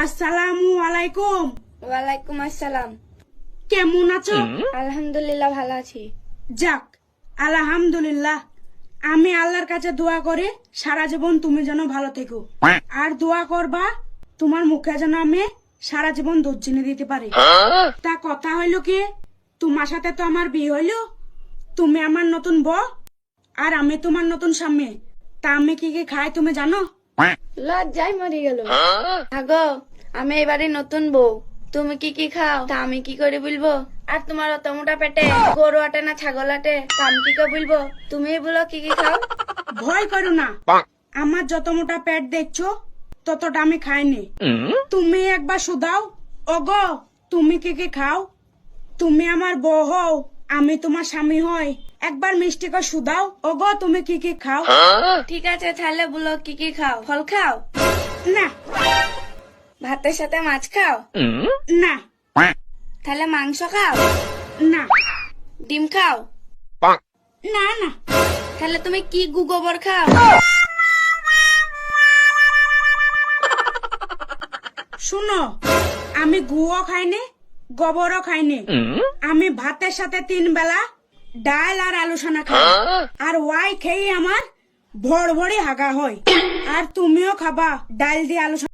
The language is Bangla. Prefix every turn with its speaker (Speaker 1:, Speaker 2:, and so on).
Speaker 1: আসসালামু আলাইকুম।
Speaker 2: ওয়ালাইকুম আসসালাম।
Speaker 1: কেমন আছো?
Speaker 2: আলহামদুলিল্লাহ ভালো আছি।
Speaker 1: যাক, আলহামদুলিল্লাহ। আমি আল্লাহর কাছে দোয়া করি সারা জীবন তুমি যেন ভালো থেকো, আর দোয়া করবা তোমার মুখে যেন আমি সারা জীবন দুধ চিনি দিতে পারি। তা কথা হইলো কি, তোমার সাথে তো আমার বিয়ে হইলো, তুমি আমার নতুন বউ আর আমি তোমার নতুন স্বামী। তা আমি কি কি খাই তুমি জানো?
Speaker 2: লজ্জায় মরে গেল। আগো, আমি এবারে নতুন বউ, তুমি কি কি খাও তা আমি কি করে বলবো? আর তোমার অত মোটা পেটে গরু আটে না ছাগল আটে তা আমি কি করে বলবো? তুমি বলো কি কি খাও।
Speaker 1: ভয় করো না, আমার যত মোটা পেট দেখছো ততটা আমি খাইনি। তুমি একবার শুধাও, ওগো তুমি কি কি খাও? তুমি আমার বউ হও, আমি তোমার স্বামী হই, একবার মিষ্টি করে শুধাও, ওগো তুমি কি কি খাও?
Speaker 2: ঠিক আছে, তাহলে বলো কি কি খাও। ফল খাও?
Speaker 1: না
Speaker 2: ভাতের সাথে মাছ খাও?
Speaker 1: না
Speaker 2: তাহলে মাংস খাও?
Speaker 1: না
Speaker 2: ডিম খাও?
Speaker 1: না না।
Speaker 2: তাহলে তুমি কি গু গোবর খাও?
Speaker 1: শুনো, আমি গুও খাইনি, গোবরও খাইনি। আমি ভাতের সাথে 3 বেলা ডাল আর আলু সানা খাই, আর ওয়াই খেয়ে আমার ভড়ভড়ি হাগা হয়। আর তুমিও খাবা ডাল দিয়ে আলু সানা।